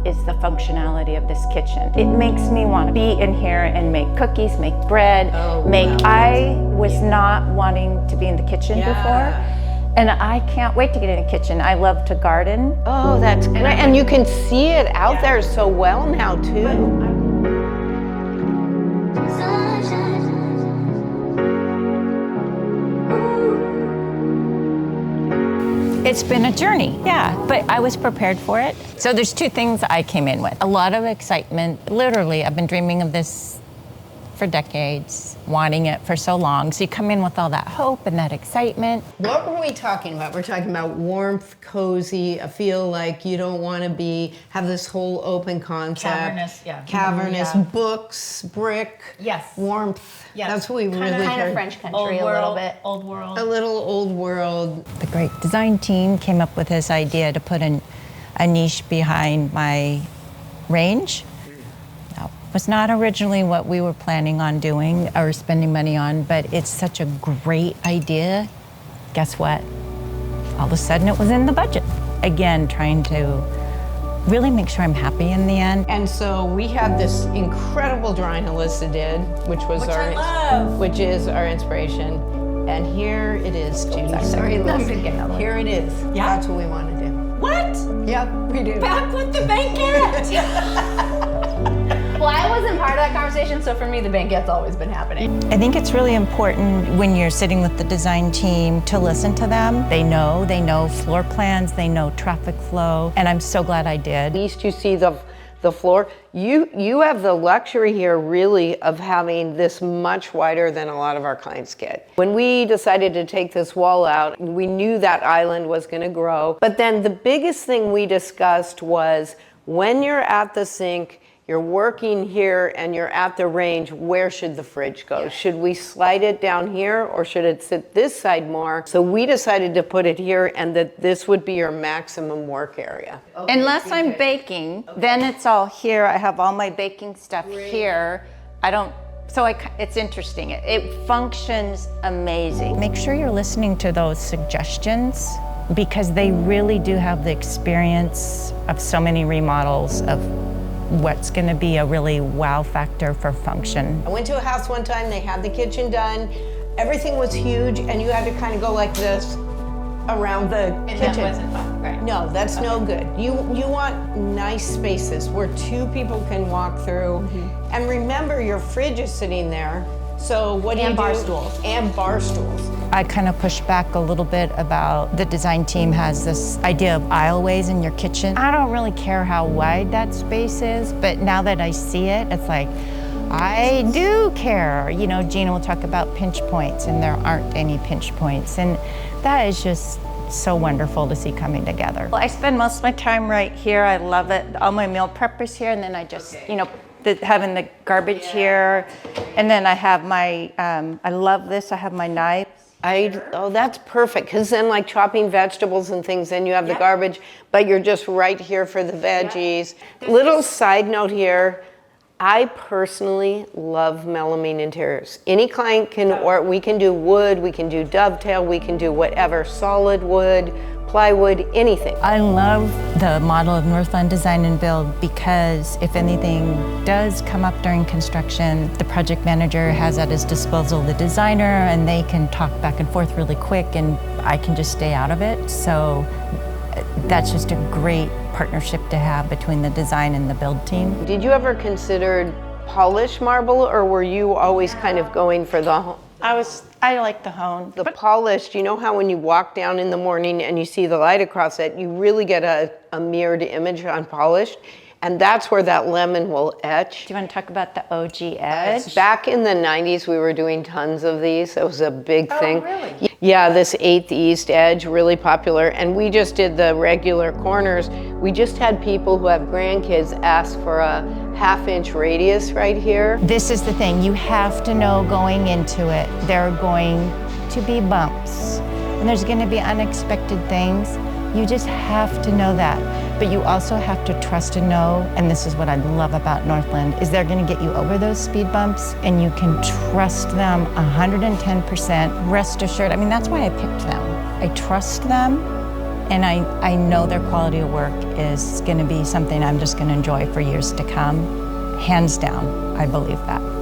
is the functionality of this kitchen. It makes me want to be in here and make cookies, make bread, I was not wanting to be in the kitchen before. And I can't wait to get in the kitchen. I love to garden. Oh, that's great. And you can see it out there so well now, too. It's been a journey, but I was prepared for it. So there's two things I came in with. A lot of excitement. Literally, I've been dreaming of this for decades, wanting it for so long. So you come in with all that hope and that excitement. What were we talking about? We're talking about warmth, cozy, I feel like you don't want to have this whole open concept. Cavernous, books, brick, warmth. That's what we really kind of French country, a little bit. Old world. A little old world. The great design team came up with this idea to put a niche behind my range. Was not originally what we were planning on doing or spending money on, but it's such a great idea. Guess what? All of a sudden it was in the budget. Again, trying to really make sure I'm happy in the end. And so we had this incredible drawing Alyssa did, which is our inspiration. And here it is, Judy. Sorry, Alyssa. Here it is. Yeah. That's what we want to do. What? Yep, we do. Back with the banquette. Well, I wasn't part of that conversation, so for me, the banquet's always been happening. I think it's really important when you're sitting with the design team to listen to them. They know floor plans, they know traffic flow, and I'm so glad I did. At least you see the floor. You have the luxury here really of having this much wider than a lot of our clients get. When we decided to take this wall out, we knew that island was going to grow. But then the biggest thing we discussed was when you're at the sink, you're working here and you're at the range, where should the fridge go? Should we slide it down here or should it sit this side more? So we decided to put it here and that this would be your maximum work area. Okay. Unless I'm baking, then it's all here. I have all my baking stuff here. It's interesting. It functions amazing. Make sure you're listening to those suggestions because they really do have the experience of so many remodels of what's going to be a really wow factor for function. I went to a house one time, they had the kitchen done, everything was huge, and you had to kind of go like this around the kitchen. That wasn't fun, right? No, that's no good. You want nice spaces where two people can walk through, and remember your fridge is sitting there, so what do you do? Bar stools. And bar stools. I kind of pushed back a little bit about the design team has this idea of aisleways in your kitchen. I don't really care how wide that space is, but now that I see it, it's like, I do care. You know, Gina will talk about pinch points, and there aren't any pinch points. And that is just so wonderful to see coming together. Well, I spend most of my time right here. I love it. All my meal preppers here, and then I just, having the garbage here. And then I have my, I love this, I have my knife. That's perfect, because then like chopping vegetables and things, then you have the garbage, but you're just right here for the veggies. Little side note here, I personally love melamine interiors. Any client we can do wood, we can do dovetail, we can do whatever, solid wood, plywood, anything. I love the model of Northland Design Build because if anything does come up during construction, the project manager has at his disposal the designer and they can talk back and forth really quick and I can just stay out of it. So that's just a great partnership to have between the design and the build team. Did you ever consider polished marble or were you always kind of going for the I like the hone. The polished, you know how when you walk down in the morning and you see the light across it, you really get a mirrored image on polished. And that's where that lemon will etch. Do you want to talk about the OG edge? Back in the 90s, we were doing tons of these. It was a big thing. Oh, really? Yeah, this 8th East edge, really popular. And we just did the regular corners. We just had people who have grandkids ask for a half-inch radius right here. This is the thing, you have to know going into it, there are going to be bumps. And there's going to be unexpected things. You just have to know that. But you also have to trust and know, and this is what I love about Northland, is they're gonna get you over those speed bumps and you can trust them 110%. Rest assured, I mean, that's why I picked them. I trust them And I know their quality of work is gonna be something I'm just gonna enjoy for years to come. Hands down, I believe that.